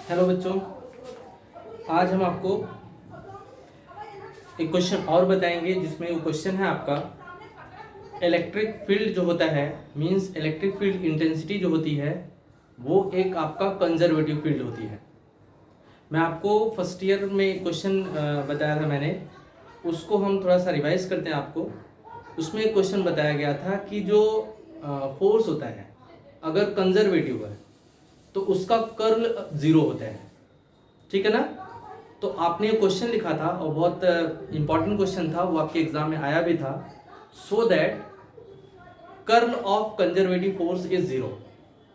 Hello बच्चों, आज हम आपको एक क्वेश्चन और बताएंगे जिसमें वो क्वेश्चन है आपका इलेक्ट्रिक फील्ड जो होता है मींस इलेक्ट्रिक फील्ड इंटेंसिटी जो होती है वो एक आपका कंजर्वेटिव फील्ड होती है। मैं आपको फर्स्ट ईयर में एक क्वेश्चन बताया था मैंने, उसको हम थोड़ा सा रिवाइज करते हैं आपको। उसमें एक क्वेश्चन बताया गया था कि जो फोर्स होता है अगर कंजर्वेटिव है तो उसका कर्ल जीरो होता है, ठीक है ना। तो आपने ये क्वेश्चन लिखा था और बहुत इंपॉर्टेंट क्वेश्चन था, वो आपके एग्जाम में आया भी था। So that curl of conservative force is zero,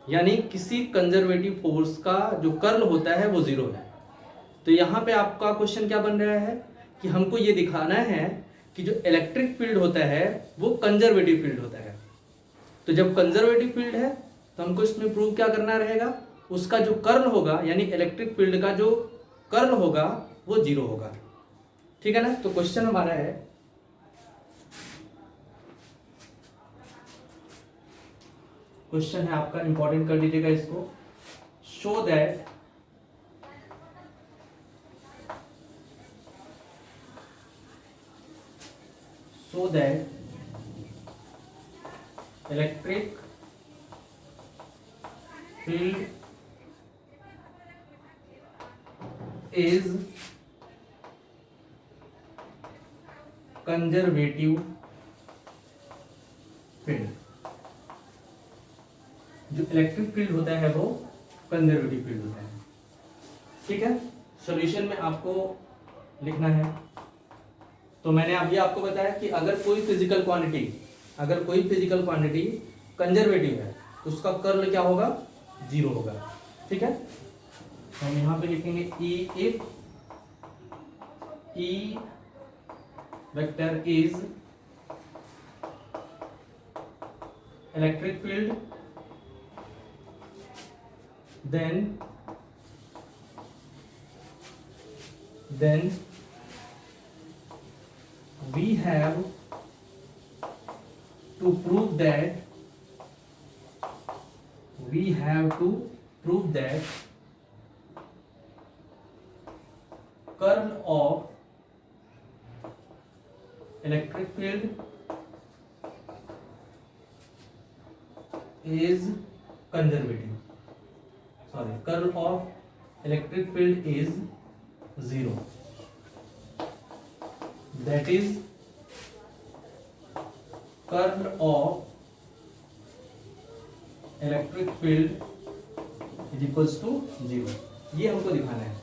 यानी किसी कंजर्वेटिव फोर्स का जो कर्ल होता है वो जीरो है। तो यहाँ पे आपका क्वेश्चन क्या बन रहा है कि हमको ये दिखाना है कि जो इलेक्ट्रिक फील्ड होता है वो कंजर्वेटिव फील्ड होता है। तो जब कंजर्वेटिव फील्ड है तो हमको इसमें प्रूव क्या करना रहेगा, उसका जो कर्ल होगा यानी इलेक्ट्रिक फील्ड का जो कर्ल होगा वो जीरो होगा, ठीक है ना। तो क्वेश्चन हमारा है क्वेश्चन है आपका, इंपॉर्टेंट कर दीजिएगा इसको। Show that electric field is conservative field. जो इलेक्ट्रिक फील्ड होता है वो कंजर्वेटिव फील्ड होता है, ठीक है। सॉल्यूशन में आपको लिखना है। तो मैंने अभी आपको बताया कि अगर कोई फिजिकल क्वांटिटी कंजर्वेटिव है तो उसका कर्ल क्या होगा, जीरो होगा, ठीक है। हम यहां पे लिखेंगे E if E vector is electric field then we have to prove that curl of electric field is conservative, curl of electric field is zero, that is curl of electric field is equals to zero. ये हमको दिखाना है।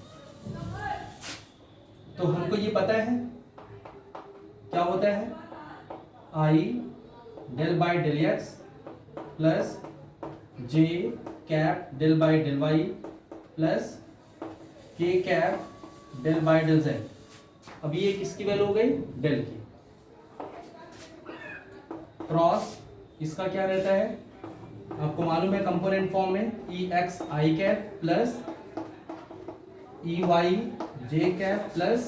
तो हमको ये पता है क्या होता है, I del by del X plus J cap del by del Y plus के cap del by del Z. अब ये किसकी वैल्यू हो गई, डेल की। क्रॉस इसका क्या रहता है, आपको मालूम है कंपोनेंट फॉर्म में E x i cap plus E y j cap plus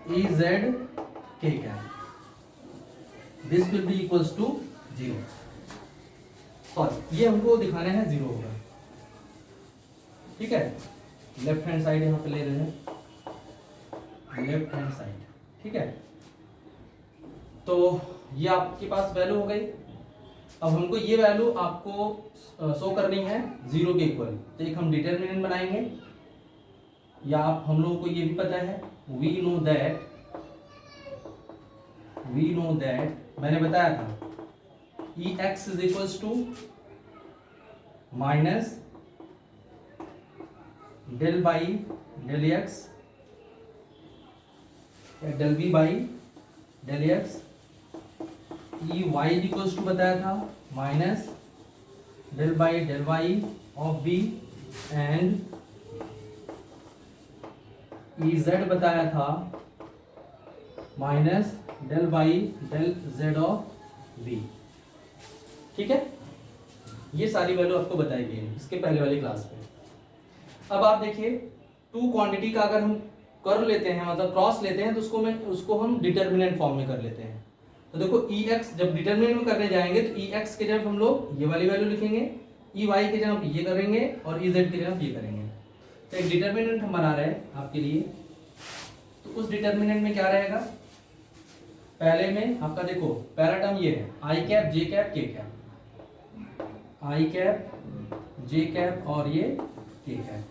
E z k cap, this will be equals to zero. Sorry, ये हमको दिखाना है जीरो होगा, ठीक है। लेफ्ट हैंड साइड यहां पे ले रहे हैं, लेफ्ट हैंड साइड, ठीक है। तो ये आपके पास वैल्यू हो गई। अब हमको ये वैल्यू आपको शो करनी है जीरो के इक्वल। तो एक हम डिटरमिनेंट बनाएंगे, या आप हम लोगों को ये भी पता है, वी नो दैट मैंने बताया था E X is equals to minus del by del x del B by del X, E Y equals to बताया था minus del by del Y of B and E Z बताया था minus del by del Z of B, ठीक है। ये सारी value आपको बताई गई है इसके पहले वाली क्लास में। अब आप देखिए, टू क्वांटिटी का अगर हम कर्ल लेते हैं, मतलब क्रॉस लेते हैं, तो उसको हम डिटर्मिनेंट फॉर्म में कर लेते हैं। तो देखो ई एक्स जब डिटरमिनेंट में करने जाएंगे तो ई एक्स के जब हम लोग ये वाली वैल्यू लिखेंगे, ई वाई की जगह आप ये करेंगे और ई जेड की जगह आप ये करेंगे। तो एक डिटर्मिनेंट हम बना रहे हैं आपके लिए, तो उस डिटर्मिनेंट में क्या रहेगा, पहले में आपका देखो पहला टर्म ये है आई कैप जे कैप के कैप, आई कैप जे कैप और ये के कैप।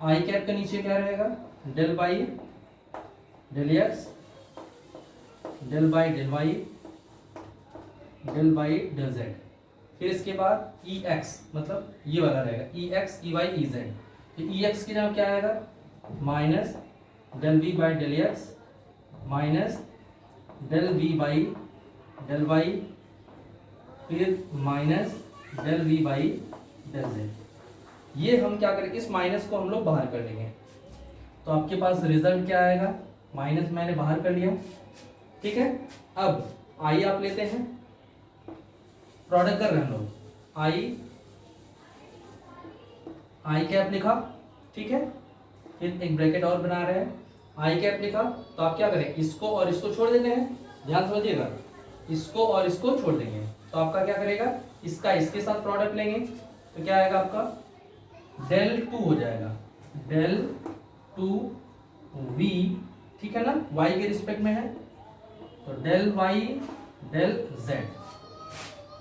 आई कैप के नीचे क्या रहेगा, del by del x, del by del Y, del by del Z. फिर इसके बाद ई एक्स, मतलब ये वाला रहेगा E X E Y E Z. तो ई एक्स की जगह क्या आएगा, minus del V by del X minus del V by del Y, फिर minus del V by del Z. ये हम क्या करेंगे, इस माइनस को हम लोग बाहर कर लेंगे। तो आपके पास रिजल्ट क्या आएगा, माइनस मैंने बाहर कर लिया, ठीक है। अब आई आप लेते हैं, प्रोडक्ट कर रहे हैं हम लोग, आई कैप लिखा, ठीक है। फिर एक ब्रैकेट और बना रहे हैं, आई कैप लिखा, तो आप क्या करें, इसको और इसको छोड़ देते हैं, ध्यान समझिएगा, इसको और इसको छोड़ देंगे। तो आपका क्या करेगा, इसका इसके साथ प्रोडक्ट लेंगे, तो क्या आएगा आपका, डेल टू हो जाएगा, डेल टू वी, ठीक है ना, वाई के रिस्पेक्ट में है, तो डेल वाई डेल जेड,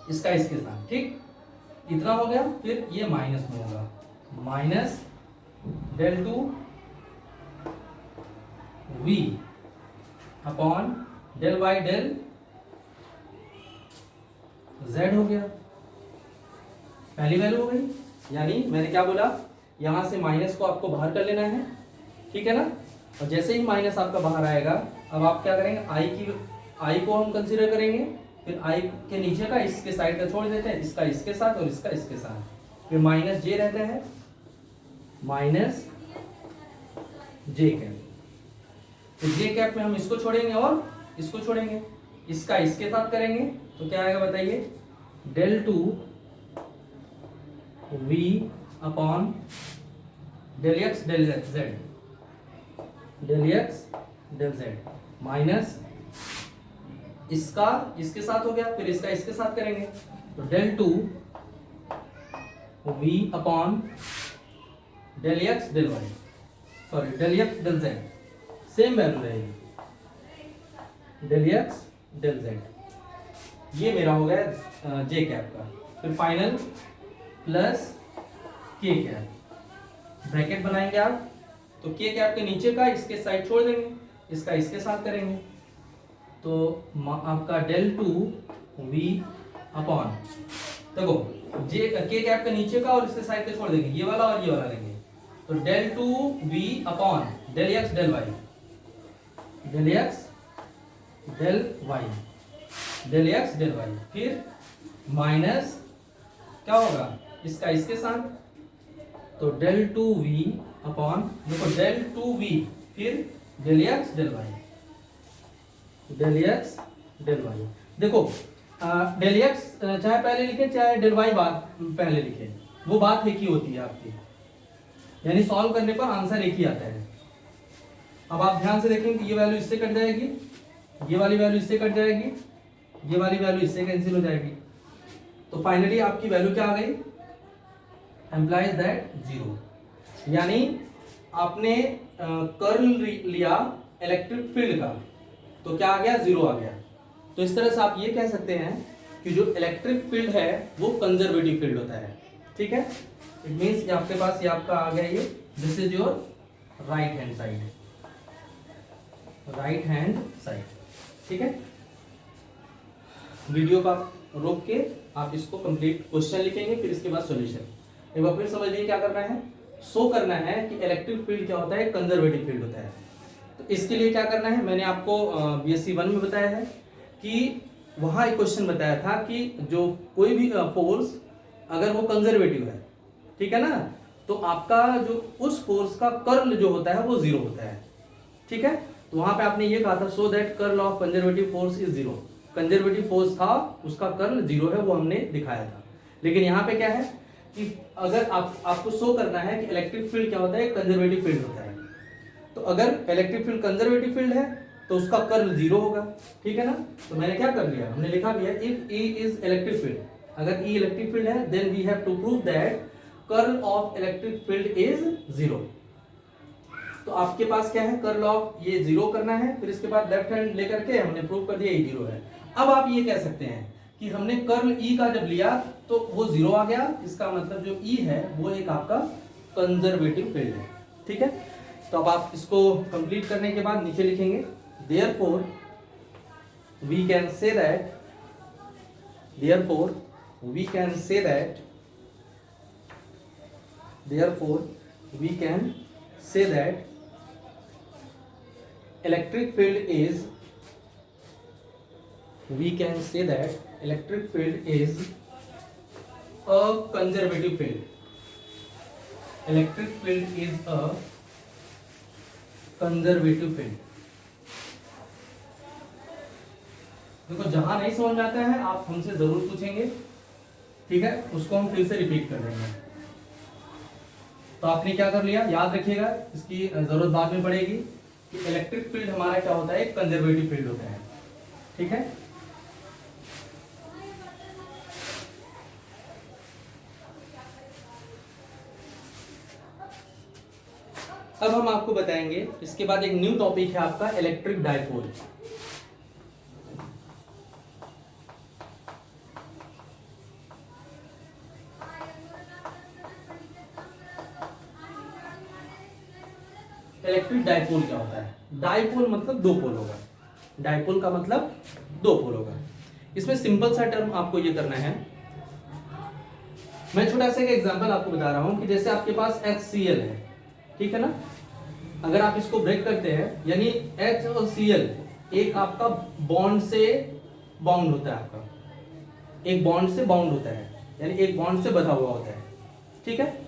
इसका इसके साथ, ठीक, इतना हो गया। फिर ये माइनस में होगा, minus del two V upon del Y del z हो गया, पहली वैल्यू हो गई। यानी मैंने क्या बोला, यहां से माइनस को आपको बाहर कर लेना है, ठीक है ना। और जैसे ही माइनस आपका बाहर आएगा, अब आप क्या करेंगे, आई को हम कंसीडर करेंगे, फिर आई के नीचे का इसके साइड का छोड़ देते हैं, इसका इसके साथ और इसका इसके साथ, फिर माइनस जे रहता है, माइनस जे कैप। तो जे कैप में हम इसको छोड़ेंगे और इसको छोड़ेंगे, इसका इसके साथ करेंगे, तो क्या आएगा बताइए, del two V upon del x del z, del x del z, minus इसका इसके साथ हो गया, फिर इसका इसके साथ करेंगे, तो del two V upon del x del y, sorry del x del z, same value रहेगी, डेल एक्स डेल जेड। ये मेरा हो गया जे कैप का। फिर फाइनल प्लस के कैप, ब्रैकेट बनाएंगे आप, तो के कैप के नीचे का इसके साइड छोड़ देंगे, इसका इसके साथ करेंगे, तो आपका डेल टू वी अपॉन, देखो जे के कैप के नीचे का और इसके साइड के छोड़ देंगे, ये वाला और ये वाला लेंगे, तो del two V upon del x del Y, del x del Y, del x del Y, फिर माइनस क्या होगा, इसका इसके साथ, तो डेल टू वी अपॉन, देखो डेल टू वी, फिर del x del Y, del x del y. देखो डेल एक्स चाहे पहले लिखे चाहे डेल वाई बात पहले लिखे, वो बात एक ही होती है आपकी, यानी सॉल्व करने पर आंसर एक ही आता है। अब आप ध्यान से देखेंगे, ये वैल्यू इससे कट जाएगी, ये वाली वैल्यू इससे कट जाएगी, ये वाली वैल्यू इससे कैंसिल हो जाएगी, तो फाइनली आपकी वैल्यू क्या आ गई, एम्प्लाइज दैट जीरो। यानी आपने कर्ल लिया इलेक्ट्रिक फील्ड का, तो क्या आ गया, जीरो आ गया। तो इस तरह से आप ये कह सकते हैं कि जो इलेक्ट्रिक फील्ड है वो कंजर्वेटिव फील्ड होता है, ठीक है। इट मींस आपके पास ये आपका आ गया, ये this is your right hand side, right hand side, ठीक है। वीडियो का रोक के आप इसको कंप्लीट क्वेश्चन लिखेंगे, फिर इसके बाद सॉल्यूशन। एक बार फिर समझ लीजिए क्या करना है, शो करना है कि इलेक्ट्रिक फील्ड क्या होता है, कंजर्वेटिव फील्ड होता है। तो इसके लिए क्या करना है, मैंने आपको बीएससी 1 में बताया है कि वहाँ एक क्वेश्चन बताया था कि जो कोई भी फोर्स अगर वो कंजर्वेटिव है, ठीक है ना, तो आपका जो उस फोर्स का कर्ल जो होता है वो जीरो होता है, ठीक है। तो वहाँ पे आपने ये कहा था, so that curl of conservative force is zero, conservative force था उसका कर्ल जीरो है, वो हमने दिखाया था। लेकिन यहाँ पे क्या है कि अगर आपको शो करना है कि इलेक्ट्रिक फील्ड क्या होता है, कंजर्वेटिव फील्ड होता है। तो अगर इलेक्ट्रिक फील्ड कंजर्वेटिव फील्ड है तो उसका कर्ल जीरो होगा, ठीक है ना। तो मैंने क्या कर लिया, हमने लिखा भी है, if E is electric field, अगर ई इलेक्ट्रिक फील्ड है then we have to prove that curl of electric field is zero. तो आपके पास क्या है, कर्ल ऑफ ये जीरो करना है, फिर इसके बाद लेफ्ट हैंड लेकर के हमने प्रूव कर दिया ये जीरो है। अब आप ये कह सकते हैं कि हमने कर्ल ई का जब लिया तो वो जीरो आ गया, इसका मतलब जो ई है वो एक आपका कंजर्वेटिव फील्ड है। ठीक है, तो अब आप इसको कंप्लीट करने के बाद नीचे लिखेंगे therefore we can say that, therefore we can say that, therefore we can say that electric field is, we can say that electric field is a conservative field, electric field is a conservative field। देखो जहां नहीं समझ में आता है आप हमसे जरूर पूछेंगे, ठीक है, उसको हम फिर से रिपीट कर देंगे। तो आपने क्या कर लिया, याद रखिएगा, इसकी जरूरत बाद में पड़ेगी कि इलेक्ट्रिक फील्ड हमारा क्या होता है, एक कंजर्वेटिव फील्ड होता है। ठीक है, अब हम आपको बताएंगे इसके बाद एक न्यू टॉपिक है आपका इलेक्ट्रिक डाइपोल। इलेक्ट्रिक डाइपोल क्या होता है, डाइपोल मतलब दो पोल होगा, डाइपोल का मतलब दो पोल होगा। इसमें सिंपल सा टर्म आपको ये करना है, मैं छोटा सा एक एग्जांपल आपको बता रहा हूं कि जैसे आपके पास HCl है, ठीक है ना, अगर आप इसको ब्रेक करते हैं यानी H और Cl एक आपका बॉन्ड से बाउंड होता है, आपका एक बॉन्ड से बाउंड होता है यानी एक बॉन्ड से बंधा हुआ होता है। ठीक है,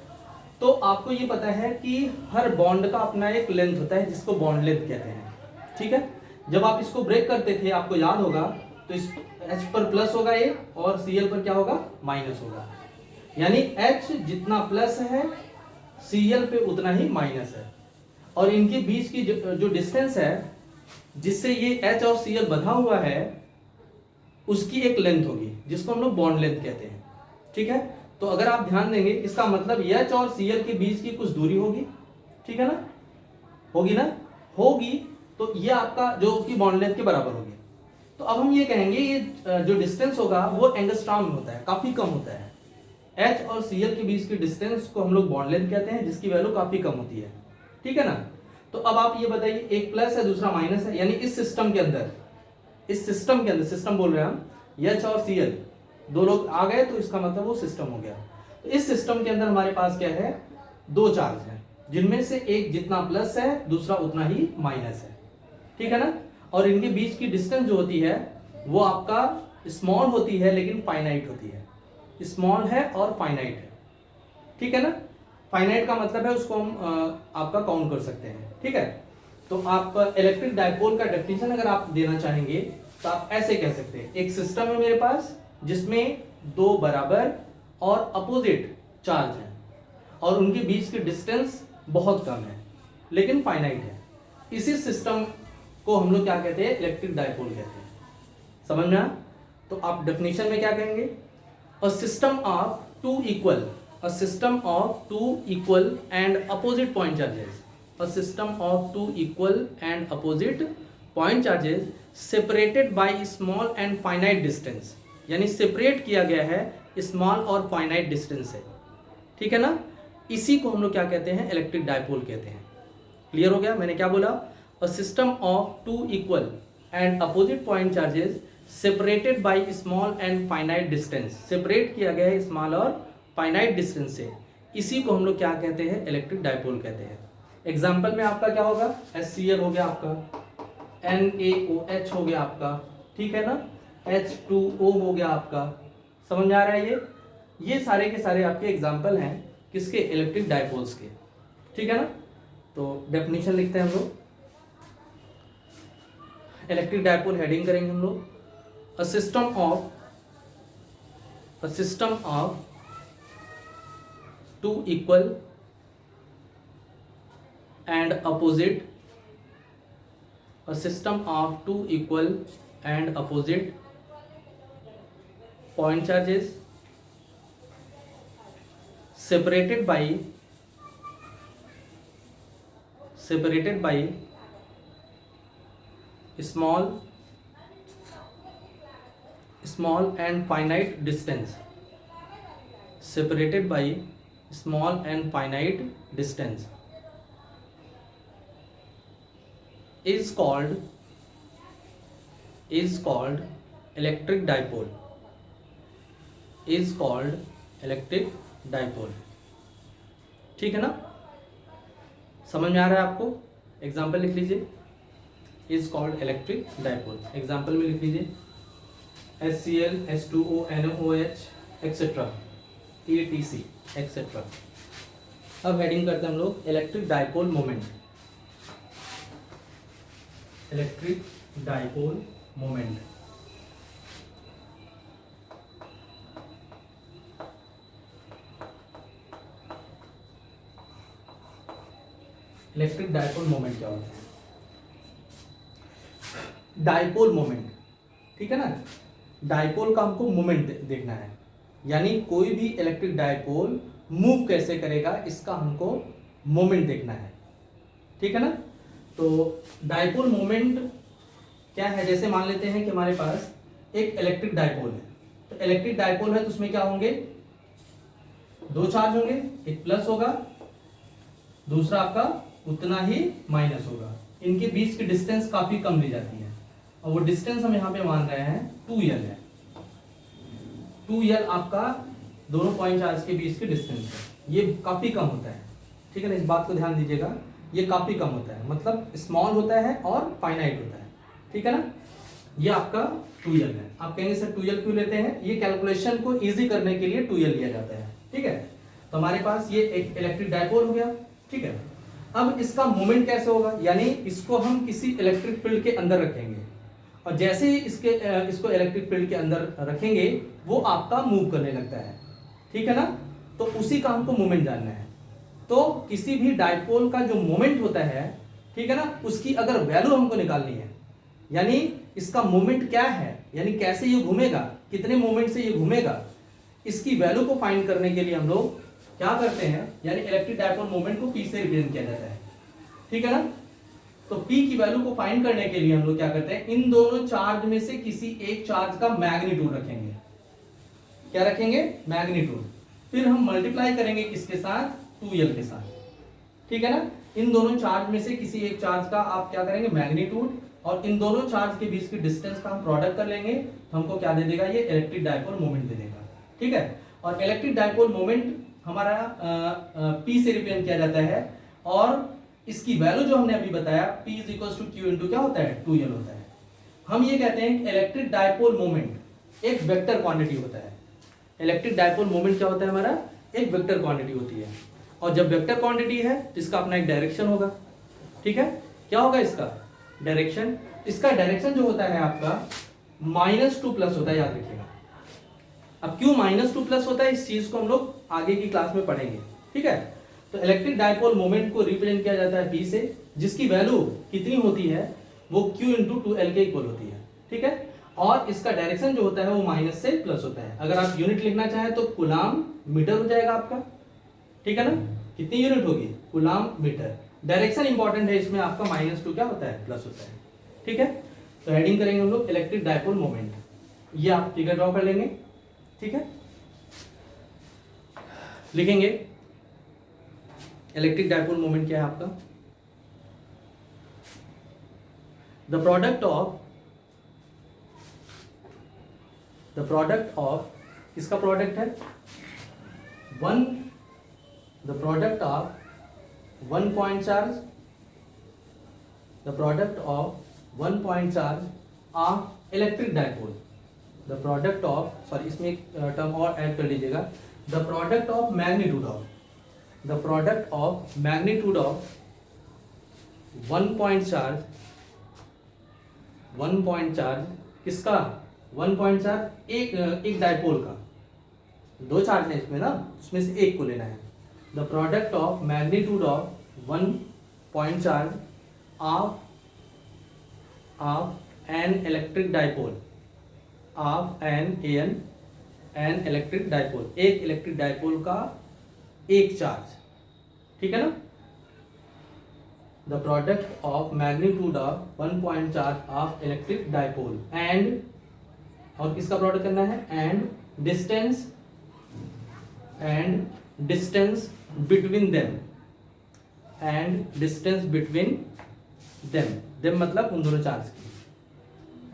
तो आपको ये पता है कि हर बॉन्ड का अपना एक लेंथ होता है जिसको बॉन्ड लेंथ कहते हैं। ठीक है, जब आप इसको ब्रेक करते थे आपको याद होगा तो इस H पर प्लस होगा ये और Cl पर क्या होगा, माइनस होगा, यानी H जितना प्लस है Cl पे उतना ही माइनस है, और इनके बीच की जो डिस्टेंस है जिससे ये H और Cl बंधा हुआ है उसकी एक लेंथ होगी जिसको हम लोग बॉन्ड लेंथ कहते हैं। ठीक है, तो अगर आप ध्यान देंगे इसका मतलब H और Cl के बीच की कुछ दूरी होगी, ठीक है ना, होगी ना, होगी, तो ये आपका जो कि बॉन्ड लेंथ के बराबर होगी। तो अब हम ये कहेंगे ये जो डिस्टेंस होगा वो एंगस्ट्रॉम में होता है, काफी कम होता है। H और Cl के बीच की डिस्टेंस को हम लोग बॉन्ड लेंथ कहते हैं जिसकी वैल्यू काफी कम होती है। ठीक है ना, तो अब आप ये बताइए एक प्लस है दूसरा माइनस है, यानी इस सिस्टम के अंदर, इस सिस्टम के अंदर, सिस्टम बोल रहे हैं हम, H और Cl दो लोग आ गए तो इसका मतलब वो सिस्टम हो गया। तो इस सिस्टम के अंदर हमारे पास क्या है, दो चार्ज हैं जिनमें से एक जितना प्लस है दूसरा उतना ही माइनस है। ठीक है ना, और इनके बीच की डिस्टेंस जो होती है वो आपका स्मॉल होती है लेकिन फाइनाइट होती है, स्मॉल है और फाइनाइट है। ठीक है ना, फाइनाइट का मतलब है उसको हम आपका काउंट कर सकते हैं। ठीक है, तो आप इलेक्ट्रिक डाइपोल का डेफिनेशन अगर आप देना चाहेंगे तो आप ऐसे कह सकते हैं, एक सिस्टम है मेरे पास जिसमें दो बराबर और अपोजिट चार्ज हैं और उनके बीच की डिस्टेंस बहुत कम है लेकिन फाइनाइट है, इसी सिस्टम को हम लोग क्या कहते हैं, इलेक्ट्रिक डाइपोल कहते हैं। समझ में आया? तो आप डेफिनेशन में क्या कहेंगे, a system of two equal, a system of two equal and opposite point charges, a system of two equal and opposite point charges separated by small and finite distance, यानी सेपरेट किया गया है small और finite distance से। ठीक है ना, इसी को हम लोग क्या कहते हैं, इलेक्ट्रिक डाइपोल कहते हैं। क्लियर हो गया, मैंने क्या बोला, a system of two equal and opposite point charges separated by small and finite distance, separate किया गया है स्मॉल और फाइनाइट डिस्टेंस से, इसी को हम लोग क्या कहते हैं, इलेक्ट्रिक डाइपोल कहते हैं। एग्जांपल में आपका क्या होगा, HCl हो गया आपका, NaOH हो गया आपका, ठीक है ना, H2O हो गया आपका। समझ में आ रहा है, ये सारे के सारे आपके एग्जांपल हैं किसके, इलेक्ट्रिक डाइपोल्स के। ठीक है ना, तो डेफिनेशन लिखते हैं हम लोग, इलेक्ट्रिक डाइपोल हेडिंग करेंगे हम लोग, अ system of two equal and opposite, a system of two equal and opposite point charges separated by small and finite distance, separated by small and finite distance, is called electric dipole, is called electric dipole। ठीक है ना, समझ में आ रहा है आपको? Example लिख लीजिए, is called electric dipole. Example में लिख लीजिए HCl, H2O, NaOH etcetera, ETC etcetera. अब हेडिंग करते हैं हम लोग electric dipole moment. Electric dipole moment, electric dipole moment क्या होता है? डाइपोल मोमेंट, ठीक है ना, डाइपोल का हमको मोमेंट देखना है, यानी कोई भी इलेक्ट्रिक डाइपोल मूव कैसे करेगा इसका हमको मोमेंट देखना है, ठीक है ना। तो डाइपोल मोमेंट क्या है, जैसे मान लेते हैं कि हमारे पास एक इलेक्ट्रिक डाइपोल है, तो इलेक्ट्रिक डाइपोल है तो उसमें क्या होंगे, दो चार्ज होंगे, एक प्लस होगा, दूसरा आपका उतना ही माइनस होगा। इनके बीच की डिस्टेंस काफी कम ली जाती है, और वो डिस्टेंस हम यहाँ पे मान रहे हैं 2L है। 2L आपका दोनों पॉइंट चार्ज के बीच की डिस्टेंस है, ये काफी कम होता है, ठीक है ना, इस बात को ध्यान दीजिएगा, ये काफी कम होता है, मतलब स्मॉल होता है और फाइनाइट होता है, ठीक है ना। ये आपका 2L है। आप कहेंगे सर 2L क्यों लेते हैं? ये कैलकुलेशन को इजी करने के लिए 2L लिया जाता है, ठीक है। तो हमारे पास ये एक इलेक्ट्रिक डाइपोल हो गया, ठीक है। अब इसका मोमेंट कैसे होगा, यानी इसको हम किसी इलेक्ट्रिक फील्ड के अंदर रखेंगे, और जैसे ही इसको इलेक्ट्रिक फील्ड के अंदर रखेंगे वो आपका मूव करने लगता है, ठीक है ना। तो उसी का हमको मोमेंट जानना है। तो किसी भी डाइपोल का जो मोमेंट होता है, ठीक है ना, उसकी अगर वैल्यू हमको निकालनी है, यानी इसका मोमेंट क्या है, यानी कैसे ये घूमेगा, कितने मोमेंट से ये घूमेगा, इसकी वैल्यू को फाइंड करने के लिए हम लोग क्या करते हैं, यानी इलेक्ट्रिक डाइपोल मोमेंट को P से रिप्रेजेंट किया जाता है, ठीक है ना। तो P की वैल्यू को फाइंड करने के लिए हम लोग क्या करते हैं, इन दोनों चार्ज में से किसी एक चार्ज का मैग्नीट्यूड रखेंगे। क्या रखेंगे? मैग्नीट्यूड। फिर हम मल्टीप्लाई करेंगे किसके साथ? 2L के साथ, ठीक है ना। इन दोनों चार्ज में से किसी एक चार्ज का आप क्या करेंगे? मैग्नीट्यूड, और इन दोनों चार्ज के बीच की डिस्टेंस का हम प्रोडक्ट कर लेंगे, तो हमको क्या दे देगा? ये इलेक्ट्रिक डाइपोल मोमेंट दे देगा, ठीक है। और इलेक्ट्रिक डाइपोल मोमेंट हमारा P से रिप्रेजेंट किया जाता है, और इसकी वैल्यू जो हमने अभी बताया P is equal to Q into क्या होता है? 2L होता है। हम ये कहते हैं कि इलेक्ट्रिक डाइपोल मोमेंट एक वेक्टर क्वांटिटी होता है। इलेक्ट्रिक डाइपोल मोमेंट क्या होता है हमारा? एक वेक्टर क्वांटिटी होती है, और जब वेक्टर क्वांटिटी है तो इसका अपना एक डायरेक्शन होगा, ठीक है। क्या होगा इसका? डायरेक्शन। इसका डायरेक्शन जो होता है आपका -2 प्लस होता है, याद रखिएगा। अब क्यों -2 होता है, इस चीज को हम लोग आगे की क्लास में पढ़ेंगे, ठीक है। तो इलेक्ट्रिक डाइपोल मोमेंट को रिप्रेजेंट किया जाता है P से, जिसकी वैल्यू कितनी होती है? वो Q इंटू 2L के इक्वल होती है, ठीक है। और इसका डायरेक्शन जो होता है वो माइनस से प्लस होता है। अगर आप यूनिट लिखना चाहें तो कूलाम मीटर हो जाएगा आपका, ठीक है ना। कितनी यूनिट होगी? Coulomb metre. डायरेक्शन इंपॉर्टेंट है इसमें, आपका -2 क्या होता है? प्लस होता है, ठीक है। तो हेडिंग करेंगे हम लोग इलेक्ट्रिक डाइपोल मोमेंट। ये आप फिगर ड्रॉ कर लेंगे, ठीक है। लिखेंगे इलेक्ट्रिक डाइपोल मोमेंट क्या है आपका? द प्रोडक्ट ऑफ किसका प्रोडक्ट है? The product of one point charge, the product of one point charge of electric dipole, the product of, sorry इसमें एक टर्म और ऐड कर लीजिएगा, the product of magnitude of, the product of magnitude of one point charge किसका? One point charge एक dipole का, दो charge है इसमें ना, उसमें से एक को लेना है। The product of magnitude of one point charge of an electric dipole, of an electric dipole, एक इलेक्ट्रिक डाइपोल का एक चार्ज, ठीक है ना। The product of magnitude of 1 point charge of electric dipole and, और किसका प्रोडक्ट करना है, and distance between them, and distance between them मतलब उन दोनों चार्ज की,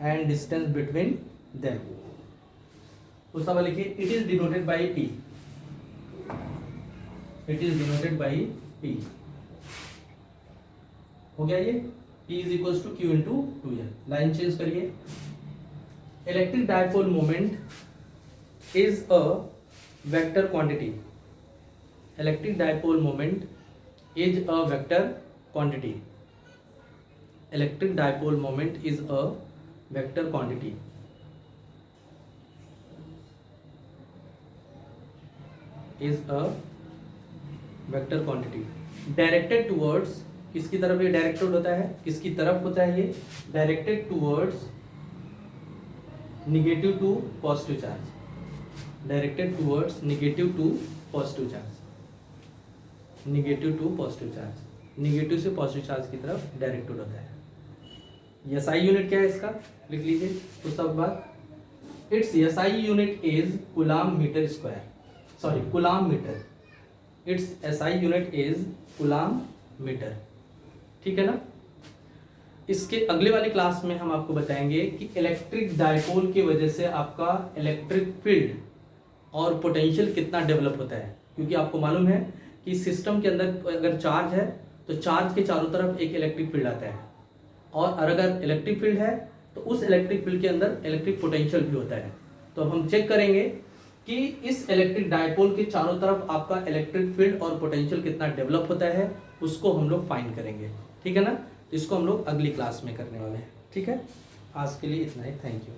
एंड डिस्टेंस बिटवीन देम। उसका वाला लिखिए, it is denoted by P, it is denoted by P. हो गया ये, P is equal to Q into 2L। Line change करिए। Electric dipole moment is a vector quantity, electric dipole moment is a vector quantity, electric dipole moment is a vector quantity, is a vector quantity directed towards, किसकी तरफ ये directed होता है, किसकी तरफ होता है ये, directed towards negative to positive charge, directed towards negative to positive charge, negative to positive charge, negative से पॉजिटिव चार्ज की तरफ डायरेक्टेड होता है। एसआई यूनिट क्या है इसका, लिख लीजिए। उस सब बाद its SI unit is coulomb metre square, sorry coulomb metre, its SI unit is coulomb metre, ठीक है ना। इसके अगले वाली क्लास में हम आपको बताएंगे कि इलेक्ट्रिक डायपोल की वजह से आपका इलेक्ट्रिक फील्ड और पोटेंशियल कितना डेवलप होता है, क्योंकि आपको मालूम है कि सिस्टम के अंदर अगर चार्ज है तो चार्ज के चारों तरफ एक इलेक्ट्रिक फील्ड आता है, और अगर इलेक्ट्रिक फील्ड है तो उस इलेक्ट्रिक फील्ड के अंदर इलेक्ट्रिक पोटेंशियल भी होता है। तो अब हम चेक करेंगे कि इस इलेक्ट्रिक डायपोल के चारों तरफ आपका इलेक्ट्रिक फील्ड और पोटेंशियल कितना डेवलप होता है, उसको हम लोग फाइंड करेंगे, ठीक है ना। इसको हम लोग अगली क्लास में करने वाले हैं, ठीक है। आज के लिए इतना ही, थैंक यू।